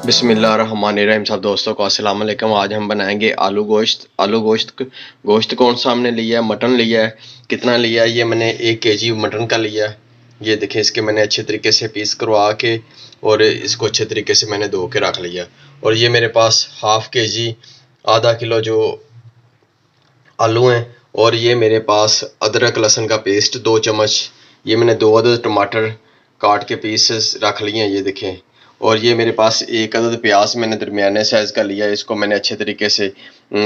बिस्मिल्लाहिर्रहमानिर्रहीम। सब दोस्तों को अस्सलाम वालेकुम। आज हम बनाएंगे गोश्त कौन सा हमने लिया है, मटन लिया है, कितना लिया है। ये मैंने 1 kg मटन का लिया है। ये देखिए, इसके मैंने अच्छे तरीके से पीस करवा के और इसको अच्छे तरीके से मैंने धो के रख लिया। और ये मेरे पास हाफ kg आधा किलो जो आलू हैं। और ये मेरे पास अदरक लहसुन का पेस्ट 2 चम्मच। ये मैंने 2 अदद टमाटर काट के पीसेस रख लिए हैं, ये देखें। और ये मेरे पास 1 अदद प्याज मैंने दरमियाने साइज़ का लिया है। इसको मैंने अच्छे तरीके से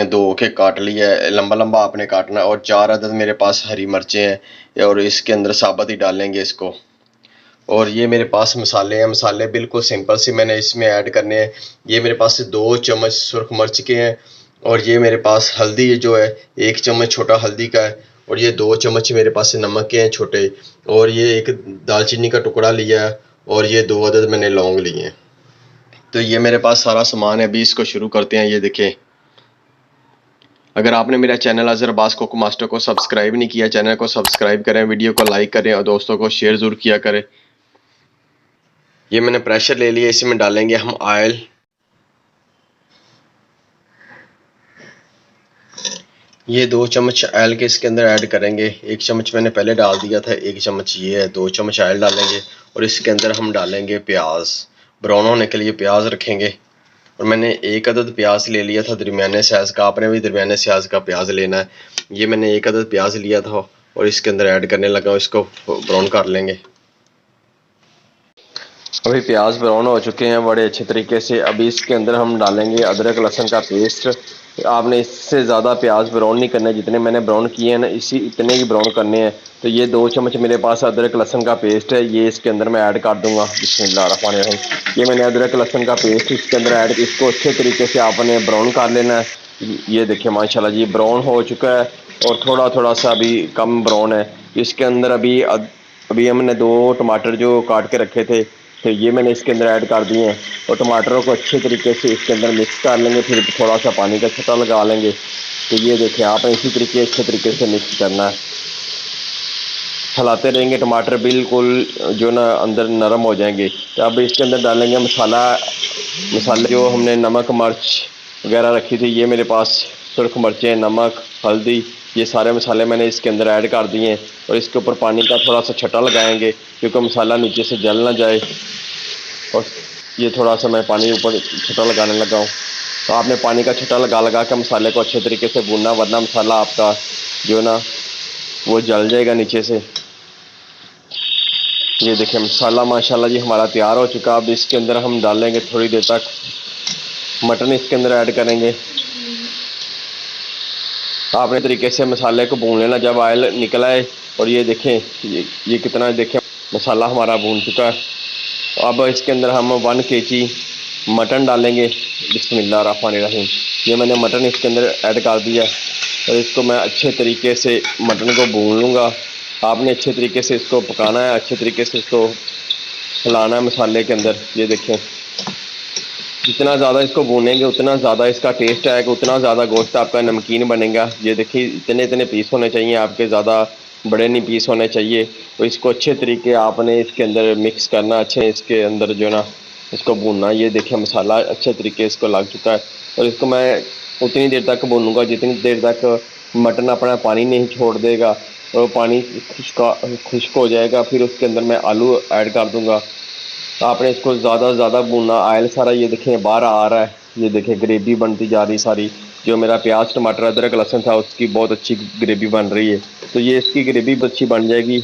धो के काट लिया है। लंबा लंबा आपने काटना है। और 4 अदद मेरे पास हरी मिर्चें हैं और इसके अंदर साबुत ही डालेंगे इसको। और ये मेरे पास मसाले हैं। मसाले बिल्कुल सिंपल सी मैंने इसमें ऐड करने हैं। ये मेरे पास 2 चम्मच सुरख मिर्च के हैं। और ये मेरे पास हल्दी जो है 1 चम्मच छोटा हल्दी का है। और ये 2 चम्मच मेरे पास नमक के हैं छोटे। और ये एक दालचीनी का टुकड़ा लिया है। और ये 2 अदद मैंने लौंग लिए हैं। तो ये मेरे पास सारा सामान है। अभी इसको शुरू करते हैं। ये देखें, अगर आपने मेरा channel Azhar Abbas cook master को सब्सक्राइब नहीं किया, चैनल को सब्सक्राइब करें, वीडियो को लाइक करें और दोस्तों को शेयर ज़रूर किया करें। ये मैंने प्रेशर ले लिया, इसमें डालेंगे हम ऑयल। ये 2 चम्मच ऑयल के इसके अंदर ऐड करेंगे। 1 चम्मच मैंने पहले डाल दिया था, 1 चम्मच ये है। 2 चम्मच ऑयल डालेंगे और इसके अंदर हम डालेंगे प्याज। ब्राउन होने के लिए प्याज रखेंगे। और मैंने 1 अदद प्याज ले लिया था दरमियाने साइज़ का। आपने भी दरमियाने साइज़ का प्याज लेना है। ये मैंने 1 अदद प्याज लिया था और इसके अंदर ऐड करने लगा। इसको ब्राउन कर लेंगे। अभी प्याज ब्राउन हो चुके हैं बड़े अच्छे तरीके से। अभी इसके अंदर हम डालेंगे अदरक लहसुन का पेस्ट। आपने इससे ज़्यादा प्याज ब्राउन नहीं करना, जितने मैंने ब्राउन किए हैं ना इसी इतने ही ब्राउन करने हैं। तो ये 2 चम्मच मेरे पास अदरक लहसुन का पेस्ट है, ये इसके अंदर मैं ऐड कर दूंगा। बिस्मिल्लाहिर्रहमानिर्रहीम। ये मैंने अदरक लहसुन का पेस्ट इसके अंदर ऐड, इसको अच्छे तरीके से आपने ब्राउन कर लेना है। ये देखिए माशाल्लाह जी ब्राउन हो चुका है। और थोड़ा थोड़ा सा अभी कम ब्राउन है। इसके अंदर अभी हमने 2 टमाटर जो काट के रखे थे, तो ये मैंने इसके अंदर ऐड कर दिए हैं। और टमाटरों को अच्छे तरीके से इसके अंदर मिक्स कर लेंगे। फिर थोड़ा सा पानी का छटा लगा लेंगे। तो ये देखें, आपने इसी तरीके अच्छे तरीके से मिक्स करना है। चलाते रहेंगे, टमाटर बिल्कुल जो ना अंदर नरम हो जाएंगे। तो अब इसके अंदर डालेंगे मसाले जो हमने नमक मिर्च वगैरह रखी थी। ये मेरे पास सुरख मिर्चें, नमक, हल्दी, ये सारे मसाले मैंने इसके अंदर ऐड कर दिए हैं। और इसके ऊपर पानी का थोड़ा सा छटा लगाएंगे क्योंकि मसाला नीचे से जल ना जाए। और ये थोड़ा सा मैं पानी ऊपर छटा लगाने लगा हूँ। तो आपने पानी का छटा लगा के मसाले को अच्छे तरीके से भूनना, वरना मसाला आपका जो ना वो जल जाएगा नीचे से। ये देखिए मसाला माशाल्लाह जी हमारा तैयार हो चुका। अब इसके अंदर हम डालेंगे थोड़ी देर तक मटन, इसके अंदर ऐड करेंगे। आपने तरीके से मसाले को भून लेना जब ऑयल निकल आए। और ये देखें, ये कितना देखें मसाला हमारा भून चुका है। अब इसके अंदर हम 1 kg मटन डालेंगे। बिस्मिल्लाहिर्रहमानिर्रहीम। ये मैंने मटन इसके अंदर ऐड कर दिया और इसको मैं अच्छे तरीके से मटन को भून लूँगा। आपने अच्छे तरीके से इसको पकाना है, अच्छे तरीके से इसको हिलाना है मसाले के अंदर। ये देखें, जितना ज़्यादा इसको भूनेंगे उतना ज़्यादा इसका टेस्ट आएगा, उतना ज़्यादा गोश्त आपका नमकीन बनेगा। ये देखिए इतने इतने पीस होने चाहिए आपके, ज़्यादा बड़े नहीं पीस होने चाहिए। तो इसको अच्छे तरीके आपने इसके अंदर मिक्स करना, अच्छे इसके अंदर जो ना इसको भूनना। ये देखिए मसाला अच्छे तरीके इसको लग चुका है। और इसको मैं उतनी देर तक भूनूंगा जितनी देर तक मटन अपना पानी नहीं छोड़ देगा और पानी खुश्क हो जाएगा। फिर उसके अंदर मैं आलू ऐड कर दूंगा। तो आपने इसको ज़्यादा से ज़्यादा भूनना। ऑयल सारा ये देखें बाहर आ रहा है। ये देखें ग्रेवी बनती जा रही सारी। जो मेरा प्याज टमाटर अदरक लहसुन था उसकी बहुत अच्छी ग्रेवी बन रही है। तो ये इसकी ग्रेवी अच्छी बन जाएगी।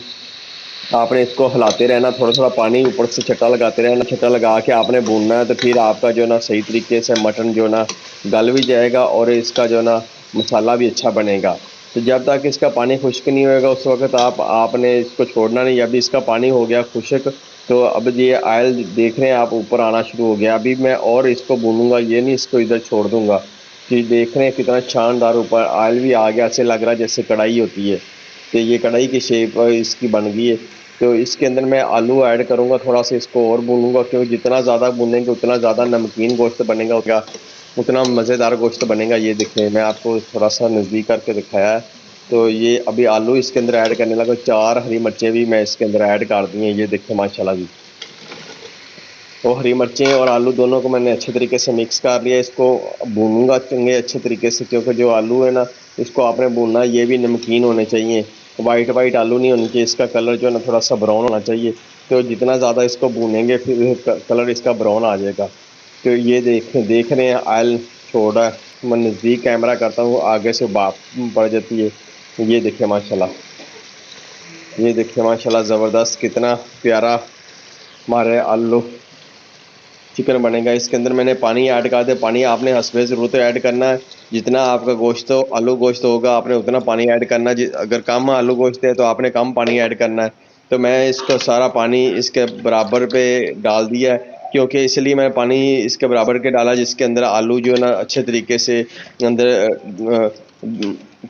आपने इसको हिलाते रहना, थोड़ा थोड़ा पानी ऊपर से छट्टा लगाते रहना। छट्टा लगा के आपने भूनना है। तो फिर आपका जो ना सही तरीके से मटन जो ना गल भी जाएगा और इसका जो ना मसाला भी अच्छा बनेगा। तो जब तक इसका पानी खुश्क नहीं होएगा उस वक्त आपने इसको छोड़ना नहीं। अभी इसका पानी हो गया खुश्क, तो अब ये ऑयल देख रहे हैं आप ऊपर आना शुरू हो गया। अभी मैं और इसको भूनूंगा, ये नहीं इसको इधर छोड़ दूंगा। कि देख रहे हैं कितना शानदार ऊपर ऑयल भी आ गया, ऐसे लग रहा है जैसे कढ़ाई होती है। तो ये कढ़ाई की शेप इसकी बन गई है। तो इसके अंदर मैं आलू ऐड करूंगा, थोड़ा सा इसको और भूनूंगा क्योंकि जितना ज़्यादा भूनेंगे उतना ज़्यादा नमकीन गोश्त बनेगा, उतना मज़ेदार गोश्त बनेगा। ये देखें मैं आपको थोड़ा सा नज़दीक करके दिखाया है। तो ये अभी आलू इसके अंदर ऐड करने लगा। 4 हरी मिर्चें भी मैं इसके अंदर ऐड कर दी हैं। ये देखें माशाल्लाह जी। और हरी मिर्चें और आलू दोनों को मैंने अच्छे तरीके से मिक्स कर लिया। इसको भूनूंगा चंगे अच्छे तरीके से, क्योंकि जो आलू है ना इसको आपने भूनना, ये भी नमकीन होने चाहिए, वाइट वाइट आलू नहीं होने चाहिए। इसका कलर जो है ना थोड़ा सा ब्राउन होना चाहिए। तो जितना ज़्यादा इसको भूनेंगे फिर कलर इसका ब्राउन आ जाएगा। तो ये देख रहे हैं ऑयल छोड़ रहा है। मैं नज़दीक कैमरा करता हूँ, आगे से बाप पड़ जाती है। ये देखिए माशाल्लाह, ये देखिए माशाल्लाह ज़बरदस्त कितना प्यारा हमारे आलू चिकन बनेगा। इसके अंदर मैंने पानी ऐड कर दिया। पानी आपने हस्बे ज़रूरत ऐड करना है। जितना आपका गोश्त हो, आलू गोश्त होगा, आपने उतना पानी ऐड करना है। अगर कम आलू गोश्त है तो आपने कम पानी ऐड करना है। तो मैं इसको सारा पानी इसके बराबर पे डाल दिया है, क्योंकि इसलिए मैं पानी इसके बराबर के डाला जिसके अंदर आलू जो है ना अच्छे तरीके से अंदर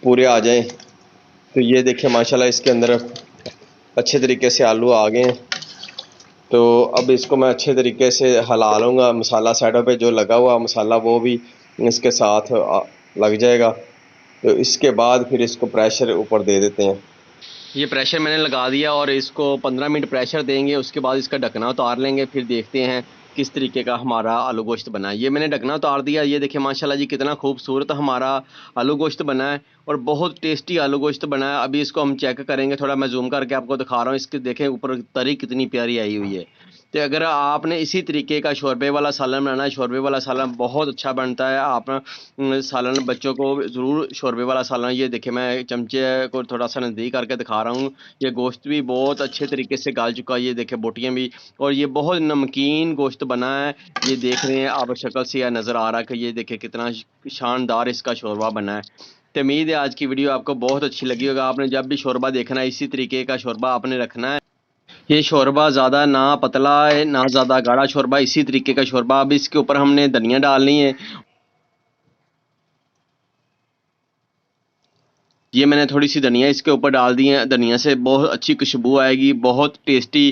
पूरे आ जाएं। तो ये देखिए माशाल्लाह इसके अंदर अच्छे तरीके से आलू आ गए हैं। तो अब इसको मैं अच्छे तरीके से हिला लूँगा। मसाला साइडों पे जो लगा हुआ मसाला वो भी इसके साथ लग जाएगा। तो इसके बाद फिर इसको प्रेशर ऊपर दे देते हैं। ये प्रेशर मैंने लगा दिया और इसको 15 मिनट प्रेशर देंगे। उसके बाद इसका ढकना उतार लेंगे, फिर देखते हैं किस तरीके का हमारा आलू गोश्त बना है। ये मैंने ढकना उतार दिया। ये देखिए माशाल्लाह जी कितना खूबसूरत हमारा आलू गोश्त बना है और बहुत टेस्टी आलू गोश्त बना है। अभी इसको हम चेक करेंगे, थोड़ा मैं जूम करके आपको दिखा रहा हूँ। इसके देखें ऊपर तरी कितनी प्यारी आई हुई है। तो अगर आपने इसी तरीके का शोरबे वाला सालन बनाना है, शोरबे वाला सालन बहुत अच्छा बनता है। आप सालन बच्चों को ज़रूर शोरबे वाला सालन, ये देखिए मैं चमचे को थोड़ा सा नज़दीक करके दिखा रहा हूँ। ये गोश्त भी बहुत अच्छे तरीके से गल चुका है, ये देखिए बोटियाँ भी, और ये बहुत नमकीन गोश्त बना है। ये देख रहे हैं आप, शक्ल से यह नज़र आ रहा है कि ये देखिए कितना शानदार इसका शोरबा बना है। तो उम्मीद है आज की वीडियो आपको बहुत अच्छी लगी होगा। आपने जब भी शोरबा देखना है इसी तरीके का शोरबा आपने रखना है। ये शोरबा ज़्यादा ना पतला है ना ज़्यादा गाढ़ा शोरबा, इसी तरीके का शोरबा। अब इसके ऊपर हमने धनिया डालनी है। ये मैंने थोड़ी सी धनिया इसके ऊपर डाल दी है। धनिया से बहुत अच्छी खुशबू आएगी, बहुत टेस्टी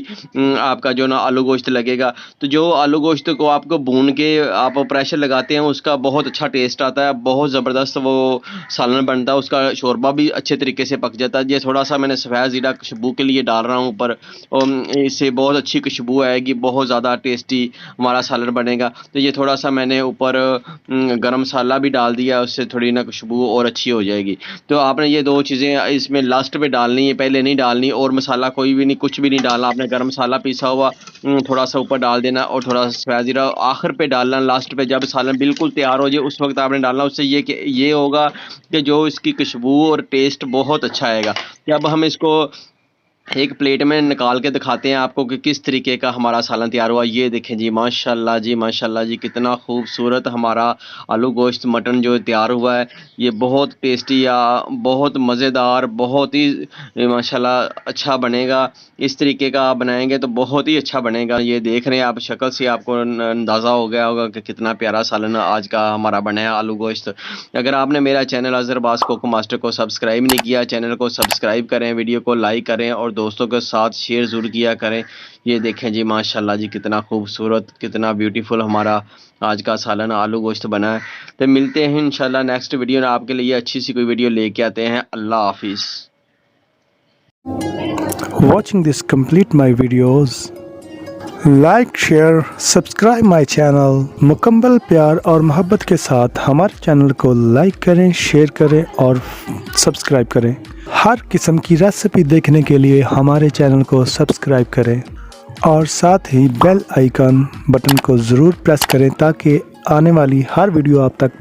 आपका जो ना आलू गोश्त लगेगा। तो जो आलू गोश्त को आपको भून के आप प्रेशर लगाते हैं उसका बहुत अच्छा टेस्ट आता है, बहुत ज़बरदस्त वो सालन बनता है, उसका शोरबा भी अच्छे तरीके से पक जाता है। ये थोड़ा सा मैंने सफ़ेद ज़ीरा खुशबू के लिए डाल रहा हूँ ऊपर, और इससे बहुत अच्छी खुशबू आएगी, बहुत ज़्यादा टेस्टी हमारा सालन बनेगा। तो ये थोड़ा सा मैंने ऊपर गरम मसाला भी डाल दिया, उससे थोड़ी ना खुशबू और अच्छी हो जाएगी। तो आपने ये दो चीज़ें इसमें लास्ट पे डालनी है, पहले नहीं डालनी। और मसाला कोई भी नहीं, कुछ भी नहीं डालना। आपने गरम मसाला पिसा हुआ थोड़ा सा ऊपर डाल देना, और थोड़ा सा सफ़ेद ज़ीरा आखिर पे डालना, लास्ट पे जब सालन बिल्कुल तैयार हो जाए उस वक्त आपने डालना। उससे ये होगा कि जो इसकी खुशबू और टेस्ट बहुत अच्छा आएगा। जब हम इसको एक प्लेट में निकाल के दिखाते हैं आपको कि किस तरीके का हमारा सालन तैयार हुआ। ये देखें जी माशाल्लाह जी, माशाल्लाह जी, कितना खूबसूरत हमारा आलू गोश्त मटन जो तैयार हुआ है। ये बहुत टेस्टी या बहुत मज़ेदार, बहुत ही माशाल्लाह अच्छा बनेगा। इस तरीके का आप बनाएंगे तो बहुत ही अच्छा बनेगा। ये देख रहे हैं आप, शक्ल से आपको अंदाज़ा हो गया होगा कि कितना प्यारा सालन आज का हमारा बना है आलू गोश्त। अगर आपने मेरा channel Azhar Abbas cook master को सब्सक्राइब नहीं किया, चैनल को सब्सक्राइब करें, वीडियो को लाइक करें और दोस्तों के साथ शेयर ज़रूर किया करें। ये देखें जी माशाल्लाह जी, कितना खूबसूरत, कितना ब्यूटीफुल हमारा आज का सालन आलू गोश्त बना है। तो मिलते हैं इंशाल्लाह नेक्स्ट वीडियो में, आपके लिए अच्छी सी कोई वीडियो लेके आते हैं। अल्लाह हाफिज़। Watching this complete my videos, like share subscribe my channel. मुकम्मल प्यार और मोहब्बत के साथ हमारे चैनल को लाइक करें, शेयर करें और सब्सक्राइब करें। हर किस्म की रेसिपी देखने के लिए हमारे चैनल को सब्सक्राइब करें और साथ ही बेल आइकन बटन को ज़रूर प्रेस करें ताकि आने वाली हर वीडियो आप तक